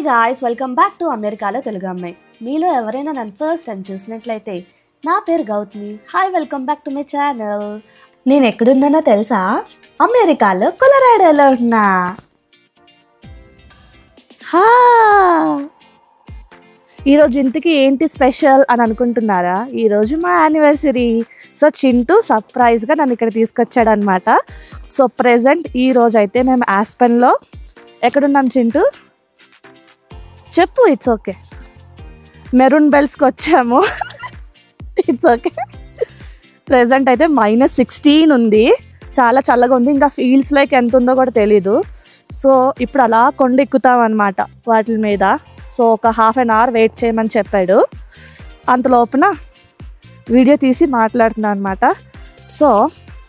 Guys, welcome back to అమెరికాలో తెలుగు అమ్మాయి. మీలో ఎవరైనా నన్ను ఫస్ట్ టైం చూసినట్లయితే నా పేరు Gautami. Hi, welcome back to my channel. నేను ఎక్కడున్నానో తెలుసా? అమెరికాలో కొలరాడోలో ఉన్నా. ఈరోజు ఇంతకీ ఏంటి స్పెషల్ అని అనుకుంటున్నారా? ఈరోజు మా యానివర్సరీ. సో చింటూ సర్ప్రైజ్గా నన్ను ఇక్కడ తీసుకొచ్చాడు అనమాట. సో ప్రెజెంట్ ఈరోజు అయితే మేము ఆస్పెన్లో ఎక్కడున్నాం చింటూ? చెప్పు. It's okay. మెరూన్ బెల్స్కి వచ్చాము. It's okay. ప్రెజెంట్ అయితే -16 ఉంది. చాలా చల్లగా ఉంది. ఇంకా ఫీల్స్ లైక్ ఎంత ఉందో కూడా తెలీదు. సో ఇప్పుడు అలా కొండ ఎక్కుతాం అనమాట వాటి మీద. సో ఒక ½ an hour వెయిట్ చేయమని చెప్పాడు. అంతలోపున వీడియో తీసి మాట్లాడుతున్నాను అనమాట. సో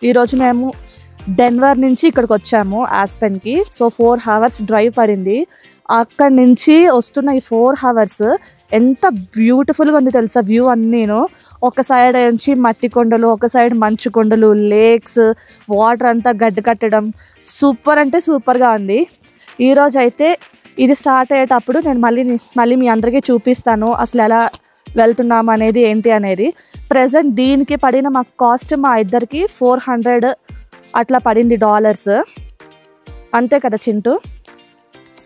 ఈరోజు మేము డెన్వర్ నుంచి ఇక్కడికి వచ్చాము ఆస్పెన్కి. సో 4 hours డ్రైవ్ పడింది. అక్కడి నుంచి వస్తున్న ఈ 4 hours ఎంత బ్యూటిఫుల్గా ఉంది తెలుసా వ్యూ అన్నీను. ఒక సైడ్ నుంచి మట్టి కొండలు, ఒక సైడ్ మంచు కొండలు, లేక్స్, వాటర్ అంతా గడ్డ కట్టడం సూపర్ అంటే సూపర్గా ఉంది. ఈరోజు అయితే ఇది స్టార్ట్ అయ్యేటప్పుడు నేను మళ్ళీ మీ అందరికీ చూపిస్తాను అసలు ఎలా వెళ్తున్నాము అనేది ఏంటి అనేది. ప్రెజెంట్ దీనికి పడిన మా కాస్ట్ మా ఇద్దరికి $400 అట్లా పడింది డాలర్స్. అంతే కదా చింటూ?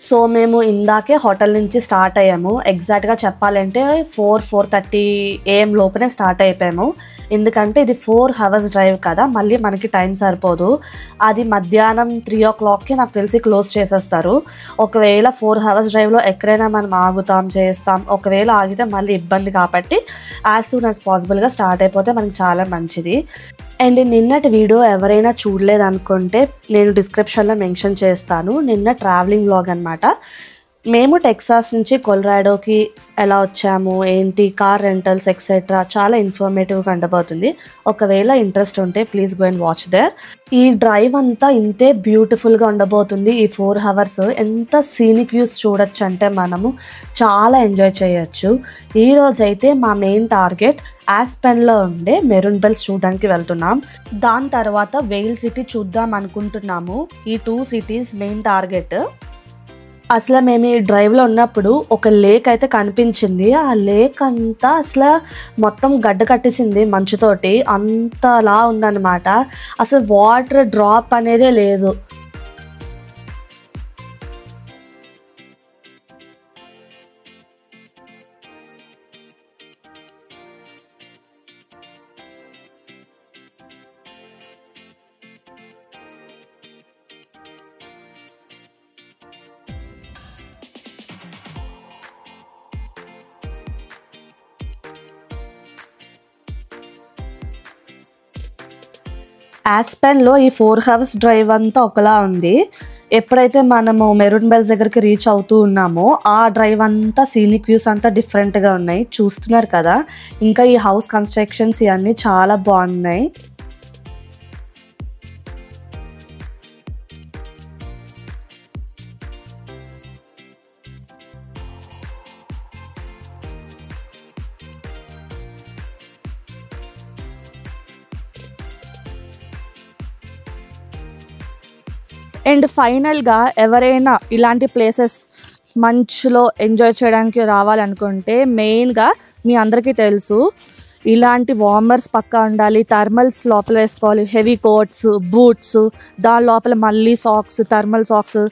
సో మేము ఇందాకే హోటల్ నుంచి స్టార్ట్ అయ్యాము. ఎగ్జాక్ట్గా చెప్పాలంటే 4:30 AM లోపలే స్టార్ట్ అయిపోయాము. ఎందుకంటే ఇది 4 hours డ్రైవ్ కదా, మళ్ళీ మనకి టైం సరిపోదు. అది మధ్యాహ్నం 3 o'clockకి నాకు తెలిసి క్లోజ్ చేసేస్తారు. ఒకవేళ 4 hours డ్రైవ్లో ఎక్కడైనా మనం ఆగుతాం చేస్తాం, ఒకవేళ ఆగితే మళ్ళీ ఇబ్బంది కాబట్టి యాజ్ సూన్ యాజ్ పాసిబుల్గా స్టార్ట్ అయిపోతే మనకి చాలా మంచిది. అండ్ నిన్నటి వీడియో ఎవరైనా చూడలేదనుకుంటే నేను డిస్క్రిప్షన్లో మెన్షన్ చేస్తాను. నిన్న ట్రావెలింగ్ వ్లాగ్ అనమాట. మేము టెక్సాస్ నుంచి కొలరాడోకి ఎలా వచ్చాము, ఏంటి, కార్ రెంటల్స్ ఎక్సెట్రా చాలా ఇన్ఫర్మేటివ్గా ఉండబోతుంది. ఒకవేళ ఇంట్రెస్ట్ ఉంటే please go and watch there. ఈ డ్రైవ్ అంతా ఇంతే బ్యూటిఫుల్గా ఉండబోతుంది. ఈ 4 hours ఎంత సీనిక్ వ్యూస్ చూడొచ్చు అంటే మనము చాలా ఎంజాయ్ చేయొచ్చు. ఈరోజు అయితే మా మెయిన్ టార్గెట్ ఆస్పెన్లో ఉండే మెరూన్ బెల్స్ చూడడానికి వెళ్తున్నాం. దాని తర్వాత వేల్ సిటీ చూద్దాం అనుకుంటున్నాము. ఈ 2 cities మెయిన్ టార్గెట్. అసలు మేము ఈ డ్రైవ్లో ఉన్నప్పుడు ఒక లేక్ అయితే కనిపించింది. ఆ లేక్ అంతా అసలు మొత్తం గడ్డ కట్టేసింది మంచుతోటి, అంతలా ఉందన్నమాట. అసలు వాటర్ డ్రాప్ అనేదే లేదు. ఆస్పెన్లో ఈ 4 hours డ్రైవ్ అంతా ఒకలా ఉంది. ఎప్పుడైతే మనము మెరూన్ బెల్స్ దగ్గరికి రీచ్ అవుతూ ఉన్నామో ఆ డ్రైవ్ అంతా సీనిక్ వ్యూస్ అంతా డిఫరెంట్గా ఉన్నాయి. చూస్తున్నారు కదా. ఇంకా ఈ హౌస్ కన్స్ట్రక్షన్స్ ఇవన్నీ చాలా బాగున్నాయి. అండ్ ఫైనల్గా ఎవరైనా ఇలాంటి ప్లేసెస్ మంచులో ఎంజాయ్ చేయడానికి రావాలనుకుంటే మెయిన్గా మీ అందరికీ తెలుసు ఇలాంటి వార్మర్స్ పక్కా ఉండాలి. థర్మల్స్ లోపల వేసుకోవాలి, హెవీ కోట్స్, బూట్స్, దాని లోపల మళ్ళీ సాక్స్, థర్మల్ సాక్స్,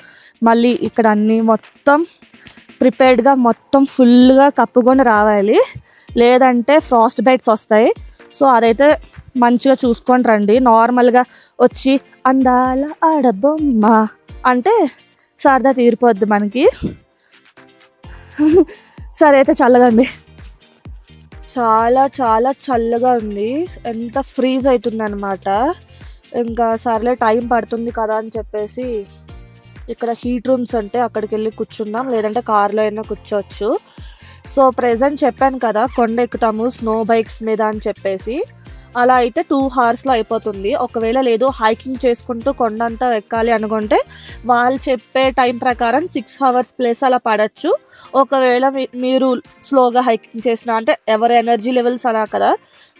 మళ్ళీ ఇక్కడ అన్నీ మొత్తం ప్రిపేర్డ్గా మొత్తం ఫుల్గా కప్పుకొని రావాలి. లేదంటే ఫ్రాస్ట్ బైట్స్ వస్తాయి. సో అదైతే మంచిగా చూసుకొని రండి. నార్మల్గా వచ్చి అందాల ఆడబొమ్మ అంటే సరదా తీరిపోద్ది మనకి. సరే అయితే చల్లగా ఉంది, చాలా చాలా చల్లగా ఉంది. ఎంత ఫ్రీజ్ అవుతుంది అనమాట. ఇంకా సర్లే టైం పడుతుంది కదా అని చెప్పేసి ఇక్కడ హీట్ రూమ్స్ అంటే అక్కడికి వెళ్ళి కూర్చున్నాం, లేదంటే కార్లో అయినా కూర్చోవచ్చు. సో ప్రెజెంట్ చెప్పాను కదా కొండ ఎక్కుతాము స్నో బైక్స్ మీద అని చెప్పేసి. అలా అయితే 2 hours అయిపోతుంది. ఒకవేళ లేదు హైకింగ్ చేసుకుంటూ కొండ అంతా ఎక్కాలి అనుకుంటే వాళ్ళు చెప్పే టైం ప్రకారం 6 hours ప్లేస్ అలా పడచ్చు. ఒకవేళ మీరు స్లోగా హైకింగ్ చేసిన అంటే ఎవరి ఎనర్జీ లెవెల్స్ అలా కదా,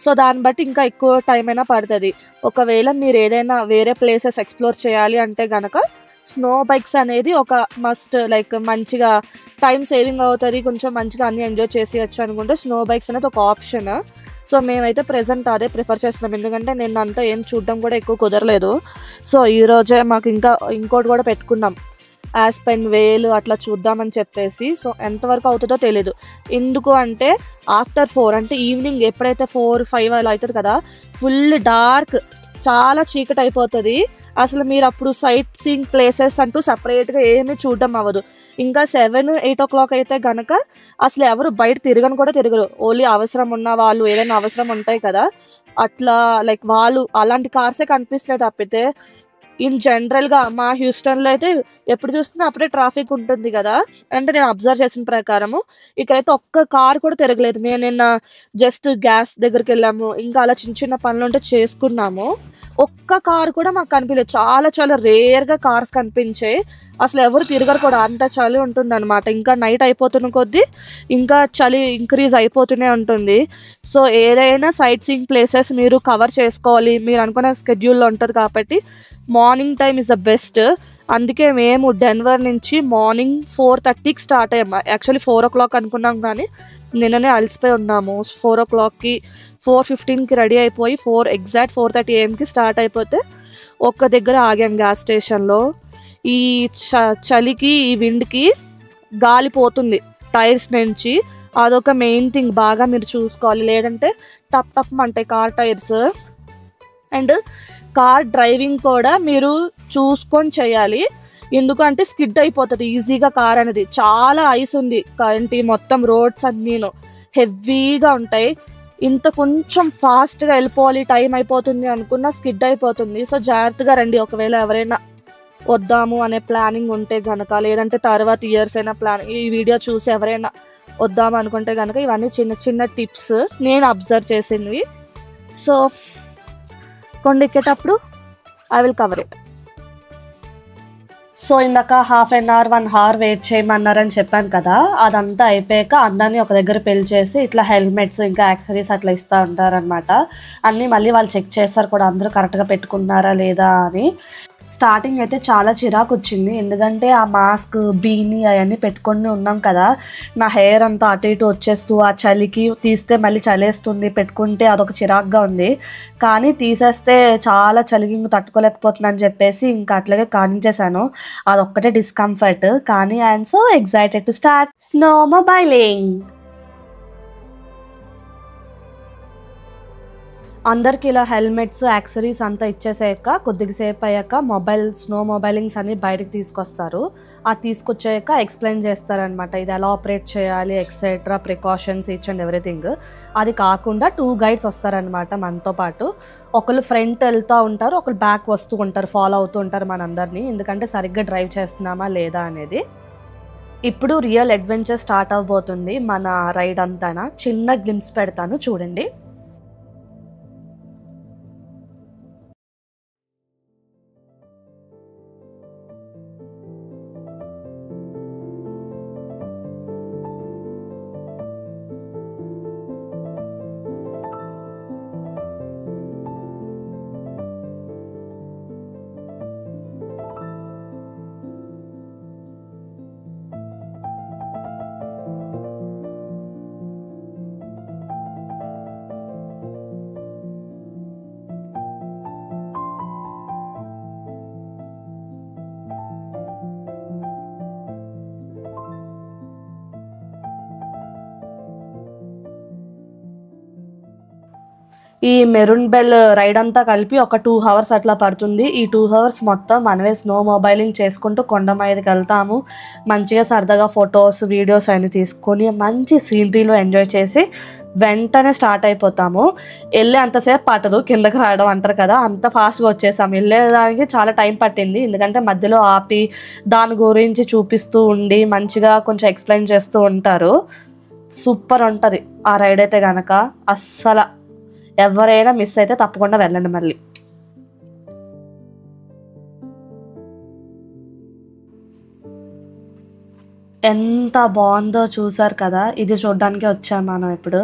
సో దాన్ని బట్టి ఇంకా ఎక్కువ టైం అయినా పడుతుంది. ఒకవేళ మీరు ఏదైనా వేరే ప్లేసెస్ ఎక్స్ప్లోర్ చేయాలి అంటే కనుక స్నో బైక్స్ అనేది ఒక మస్ట్, లైక్ మంచిగా టైం సేవింగ్ అవుతుంది, కొంచెం మంచిగా అన్ని ఎంజాయ్ చేసేయచ్చు అనుకుంటే స్నో బైక్స్ అనేది ఒక ఆప్షన్. సో మేమైతే ప్రెజెంట్ అదే ప్రిఫర్ చేస్తున్నాం, ఎందుకంటే నేను అంతా ఏం చూడడం కూడా ఎక్కువ కుదరలేదు. సో ఈరోజే మాకు ఇంకోటి కూడా పెట్టుకున్నాం, ఆస్పెన్ వేలు అట్లా చూద్దామని చెప్పేసి. సో ఎంతవరకు అవుతుందో తెలీదు, ఎందుకు అంటే ఆఫ్టర్ 4 అంటే ఈవినింగ్ ఎప్పుడైతే 4-5 అలా అవుతుంది కదా, ఫుల్ డార్క్, చాలా చీకటి అయిపోతుంది. అసలు మీరు అప్పుడు సైట్ సీయింగ్ ప్లేసెస్ అంటూ సపరేట్గా ఏమీ చూడడం అవ్వదు. ఇంకా 7-8 o'clock అయితే గనక అసలు ఎవరు బయట తిరగను కూడా తిరగరు. ఓన్లీ అవసరం ఉన్న వాళ్ళు, ఏదైనా అవసరం ఉంటాయి కదా అట్లా, లైక్ వాళ్ళు అలాంటి కార్సే కనిపిస్తున్నాయి తప్పితే ఇన్ జనరల్గా మా హ్యూస్టన్లో అయితే ఎప్పుడు చూస్తున్నా అప్పుడే ట్రాఫిక్ ఉంటుంది కదా. అంటే నేను అబ్జర్వ్ చేసిన ప్రకారము ఇక్కడైతే ఒక్క కార్ కూడా తిరగలేదు. మేము నిన్న జస్ట్ గ్యాస్ దగ్గరికి వెళ్ళాము, ఇంకా అలా చిన్న చిన్న పనులు ఉంటే చేసుకున్నాము. ఒక్క కార్ కూడా మాకు కనిపించలేదు. చాలా చాలా రేర్గా కార్స్ కనిపించాయి. అసలు ఎవరు తిరగరు కూడా, అంత చలి ఉంటుంది అనమాట. ఇంకా నైట్ అయిపోతున్న కొద్దీ ఇంకా చలి ఇంక్రీజ్ అయిపోతూనే ఉంటుంది. సో ఏదైనా సైట్ సీయింగ్ ప్లేసెస్ మీరు కవర్ చేసుకోవాలి, మీరు అనుకున్న స్కెడ్యూల్లో ఉంటుంది కాబట్టి morning time is the best. అందుకే మేము డెన్వర్ నుంచి మార్నింగ్ 4:30కి స్టార్ట్ అయ్యాము. యాక్చువల్లీ 4 o'clock అనుకున్నాం, కానీ నిన్ననే అలసిపోయి ఉన్నాము. 4 o'clockకి 4:15కి రెడీ అయిపోయి ఎగ్జాక్ట్ 4:30 AM స్టార్ట్ అయిపోతే ఒక్క దగ్గర ఆగాం గ్యాస్ స్టేషన్లో. ఈ చలికి ఈ విండ్కి గాలిపోతుంది టైర్స్ నుంచి, అదొక మెయిన్ థింగ్ బాగా మీరు చూసుకోవాలి, లేదంటే టప్ టప్ అంటాయి car tyres. And car driving కూడా మీరు చూసుకొని చేయాలి, ఎందుకంటే స్కిడ్ అయిపోతుంది ఈజీగా కార్ అనేది. చాలా ఐస్ ఉంది ఏంటి, మొత్తం రోడ్స్ అన్నీను హెవీగా ఉంటాయి. ఇంత కొంచెం ఫాస్ట్గా వెళ్ళిపోవాలి, టైం అయిపోతుంది అనుకున్నా స్కిడ్ అయిపోతుంది. సో జాగ్రత్తగా రండి, ఒకవేళ ఎవరైనా వద్దాము అనే ప్లానింగ్ ఉంటే కనుక, లేదంటే తర్వాత ఇయర్స్ అయినా ఈ వీడియో చూసి ఎవరైనా వద్దాము అనుకుంటే కనుక ఇవన్నీ చిన్న చిన్న టిప్స్ నేను అబ్జర్వ్ చేసినవి. సో కొండెక్కేటప్పుడు I will cover it. So ఇందాక 1/2 hour 1 hour వెయిట్ చేయమన్నారని చెప్పాను కదా, అదంతా అయిపోయాక అందరినీ ఒక దగ్గర పిలిచేసి ఇట్లా హెల్మెట్స్ ఇంకా యాక్సరీస్ అట్లా ఇస్తూ ఉంటారనమాట. అన్నీ మళ్ళీ వాళ్ళు చెక్ చేస్తారు కూడా అందరూ కరెక్ట్గా పెట్టుకున్నారా లేదా అని. స్టార్టింగ్ అయితే చాలా చిరాకు వచ్చింది, ఎందుకంటే ఆ మాస్క్ బీనీ అవన్నీ పెట్టుకొని ఉన్నాం కదా, నా హెయిర్ అంతా అటు ఇటు వచ్చేస్తూ ఆ చలికి తీస్తే మళ్ళీ చలేస్తుంది, పెట్టుకుంటే అదొక చిరాకుగా ఉంది. కానీ తీసేస్తే చాలా చలికి ఇంక తట్టుకోలేకపోతుందని చెప్పేసి ఇంకా అట్లాగే కానించేశాను. అదొక్కటే డిస్కంఫర్ట్. కానీ I'm so excited to start snowmobiling. అందరికి ఇలా హెల్మెట్స్ యాక్సరీస్ అంతా ఇచ్చేసాక కొద్దిసేపు అయ్యాక స్నో మొబైలింగ్స్ అన్ని బయటకు తీసుకొస్తారు. అది తీసుకొచ్చాక ఎక్స్ప్లెయిన్ చేస్తారనమాట, ఇది ఎలా ఆపరేట్ చేయాలి etcetera, precautions each and everything. అది కాకుండా 2 guides వస్తారనమాట మనతో పాటు. ఒకళ్ళు ఫ్రంట్ వెళ్తూ ఉంటారు, ఒకళ్ళు బ్యాక్ వస్తూ ఉంటారు, ఫాలో అవుతూ ఉంటారు మనందరినీ, ఎందుకంటే సరిగ్గా డ్రైవ్ చేస్తున్నామా లేదా అనేది. ఇప్పుడు రియల్ అడ్వెంచర్ స్టార్ట్ అవబోతుంది మన రైడ్ అంతా. చిన్న గ్లింప్స్ పెడతాను చూడండి. ఈ మెరూన్ బెల్ రైడ్ అంతా కలిపి ఒక 2 hours అట్లా పడుతుంది. ఈ 2 hours మొత్తం మనమే స్నో మొబైలింగ్ చేసుకుంటూ కొండ మీదకి వెళ్తాము. మంచిగా సరదాగా ఫొటోస్ వీడియోస్ అన్ని తీసుకొని మంచి సీనరీలో ఎంజాయ్ చేసి వెంటనే స్టార్ట్ అయిపోతాము. వెళ్ళే అంతసేపు పట్టదు, కిందకి రావడం అంటారు కదా, అంత ఫాస్ట్గా వచ్చేసాము. వెళ్ళేదానికి చాలా టైం పట్టింది, ఎందుకంటే మధ్యలో ఆపి దాని గురించి చూపిస్తూ ఉండి మంచిగా కొంచెం ఎక్స్ప్లెయిన్ చేస్తూ ఉంటారు. సూపర్ ఉంటుంది ఆ రైడ్ అయితే కనుక. అస్సలు ఎవరైనా మిస్ అయితే తప్పకుండా వెళ్ళండి. మళ్ళీ ఎంత బాగుందో చూసారు కదా, ఇది చూడడానికి వచ్చాము మనం ఇప్పుడు.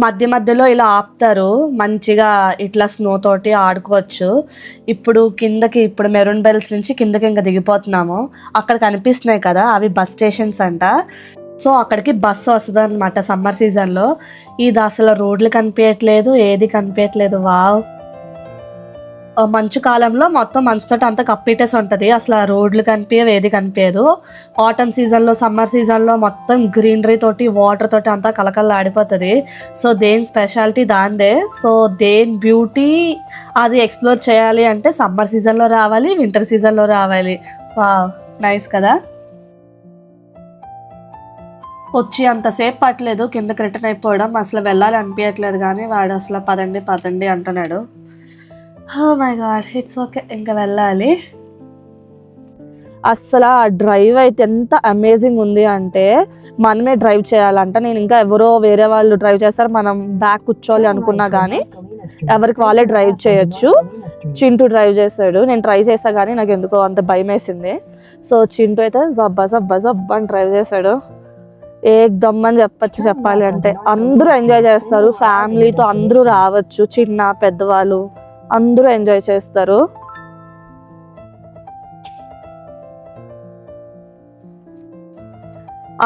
మధ్య మధ్యలో ఇలా ఆపుతారు, మంచిగా ఇట్లా స్నో తోటి ఆడుకోవచ్చు. ఇప్పుడు మెరూన్ బెల్స్ నుంచి కిందకి ఇంకా దిగిపోతున్నాము. అక్కడ కనిపిస్తున్నాయి కదా, అవి బస్ స్టేషన్స్ అంట. సో అక్కడికి బస్సు వస్తుంది అనమాట సమ్మర్ సీజన్లో. ఇది అసలు రోడ్లు కనిపించట్లేదు, ఏది కనిపించట్లేదు. వావ్, మంచు కాలంలో మొత్తం మంచుతోటి అంతా కప్పిటేసి ఉంటుంది, అసలు రోడ్లు కనిపించవు, ఏది కనిపించదు. ఆటమ్ సీజన్లో, సమ్మర్ సీజన్లో మొత్తం గ్రీనరీ తోటి, వాటర్ తోటి అంతా కలకల్లా ఆడిపోతుంది. సో దేని స్పెషాలిటీ దాందే. సో దేని బ్యూటీ అది ఎక్స్ప్లోర్ చేయాలి అంటే సమ్మర్ సీజన్లో రావాలి, వింటర్ సీజన్లో రావాలి. వావ్, నైస్ కదా. వచ్చి అంతసేపు పట్టలేదు కిందకి రిటర్న్ అయిపోవడం. అసలు వెళ్ళాలి అనిపించట్లేదు, కానీ వాడు అసలు పదండి పదండి అంటున్నాడు. Oh my god, it's okay, ఇంకా వెళ్ళాలి. అస్సలు ఆ డ్రైవ్ అయితే ఎంత అమేజింగ్ ఉంది అంటే, మనమే డ్రైవ్ చేయాలంట. నేను ఇంకా ఎవరో వేరే వాళ్ళు డ్రైవ్ చేస్తారు, మనం బ్యాక్ కూర్చోవాలి అనుకున్నా కానీ ఎవరికి వాళ్ళే డ్రైవ్ చేయొచ్చు. చింటూ డ్రైవ్ చేశాడు, నేను ట్రై చేసా కానీ నాకు ఎందుకో అంత భయం వేసింది. సో చింటూ అయితే జబ్బా జబ్బా జబ్బా అని డ్రైవ్ చేశాడు. ఏకదమ్ అని చెప్పాలి అంటే. అందరూ ఎంజాయ్ చేస్తారు, ఫ్యామిలీతో అందరూ రావచ్చు, చిన్న పెద్దవాళ్ళు అందరూ ఎంజాయ్ చేస్తారు.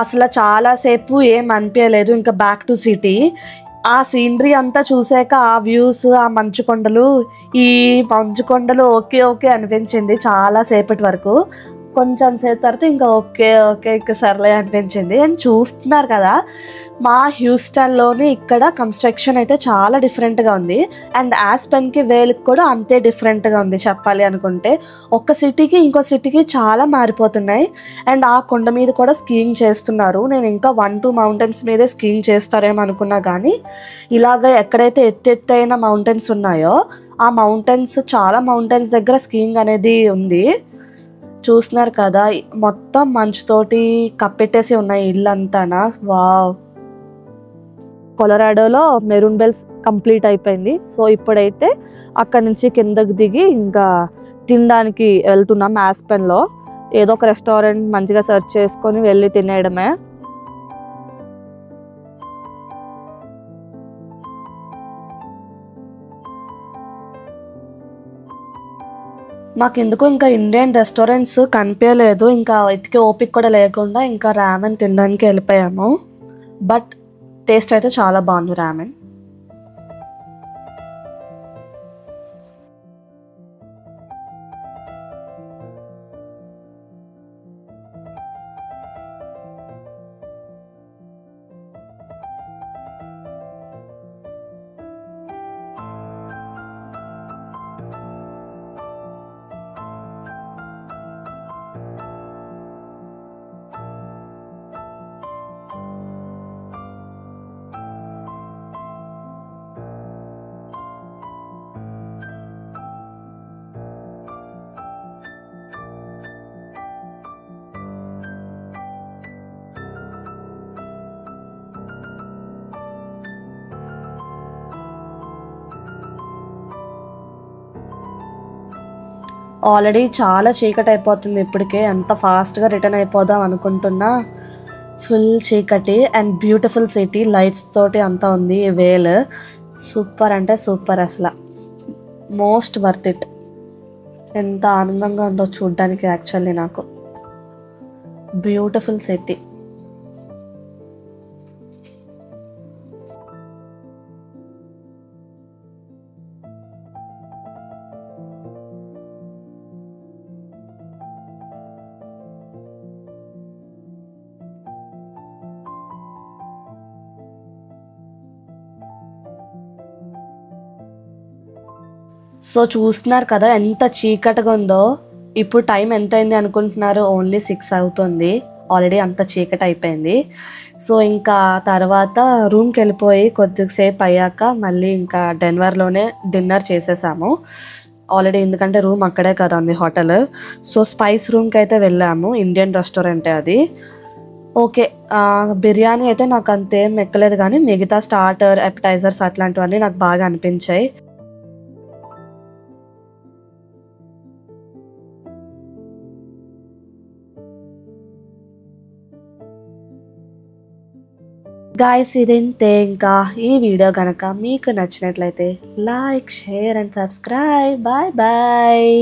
అసలు చాలాసేపు ఏం అనిపించలేదు. ఇంకా బ్యాక్ టు సిటీ. ఆ సీనరీ అంతా చూసాక, ఆ వ్యూస్, ఆ మంచు కొండలు, ఈ మంచు కొండలు ఓకే ఓకే అనిపించింది చాలా సేపటి వరకు. కొంచెం సేపు తర్వాత ఇంకా ఓకే ఓకే ఇంకా సర్లే అనిపించింది. అండ్ చూస్తున్నారు కదా, మా హ్యూస్టన్లోని ఇక్కడ కన్స్ట్రక్షన్ అయితే చాలా డిఫరెంట్గా ఉంది. అండ్ ఆస్పెన్కి వేల్కి కూడా అంతే డిఫరెంట్గా ఉంది చెప్పాలి అనుకుంటే. ఒక సిటీకి ఇంకో సిటీకి చాలా మారిపోతున్నాయి. అండ్ ఆ కొండ మీద కూడా స్కీయింగ్ చేస్తున్నారు. నేను ఇంకా 1-2 మౌంటైన్స్ మీదే స్కీయింగ్ చేస్తారేమో అనుకున్నా, కానీ ఇలాగ ఎక్కడైతే ఎత్తైన మౌంటైన్స్ ఉన్నాయో ఆ మౌంటైన్స్, చాలా మౌంటైన్స్ దగ్గర స్కీయింగ్ అనేది ఉంది. చూస్తున్నారు కదా, మొత్తం మంచుతోటి కప్పెట్టేసి ఉన్నాయి ఇల్లంతానా. వావ్. కొలరాడోలో మెరూన్ బెల్స్ కంప్లీట్ అయిపోయింది. సో ఇప్పుడైతే అక్కడ నుంచి కిందకి దిగి ఇంకా తినడానికి వెళ్తున్నాం. ఆస్పెన్లో ఏదో ఒక రెస్టారెంట్ మంచిగా సెర్చ్ చేసుకొని వెళ్ళి తినేయడమే. మాకు ఎందుకు ఇంకా ఇండియన్ రెస్టారెంట్స్ కనిపించలేదు. ఇంకా ఇతికి ఓపిక కూడా లేకుండా ఇంకా రామెన్ తినడానికి వెళ్ళిపోయాము. బట్ టేస్ట్ అయితే చాలా బాగుంది రామెన్. ఆల్రెడీ చాలా చీకటి అయిపోతుంది ఇప్పటికే. ఎంత ఫాస్ట్గా రిటర్న్ అయిపోదాం అనుకుంటున్నా, ఫుల్ చీకటి. అండ్ బ్యూటిఫుల్ సిటీ, లైట్స్ తోటి అంతా ఉంది. వేల్ సూపర్ అంటే సూపర్, అసలు మోస్ట్ వర్త్ ఇట్. ఎంత ఆనందంగా ఉందో చూడ్డానికి. యాక్చువల్లీ నాకు బ్యూటిఫుల్ సిటీ. సో చూస్తున్నారు కదా ఎంత చీకటిగా ఉందో. ఇప్పుడు టైం ఎంత అయింది అనుకుంటున్నారు? ఓన్లీ 6 అవుతుంది. ఆల్రెడీ అంత చీకటి అయిపోయింది. సో ఇంకా తర్వాత రూమ్కి వెళ్ళిపోయి కొద్దిసేపు అయ్యాక మళ్ళీ ఇంకా డెన్వర్లోనే డిన్నర్ చేసేసాము ఆల్రెడీ, ఎందుకంటే రూమ్ అక్కడే కదా ఉంది హోటల్. సో స్పైస్ రూమ్కి అయితే వెళ్ళాము, ఇండియన్ రెస్టారెంటే అది. ఓకే, బిర్యానీ అయితే నాకు అంతేం ఎక్కలేదు, కానీ మిగతా స్టార్టర్, ఎపిటైజర్స్ అట్లాంటివన్నీ నాకు బాగా అనిపించాయి. గాయస్ ఇదంతే. ఇంకా ఈ వీడియో కనుక మీకు నచ్చినట్లయితే like, share and subscribe. Bye bye.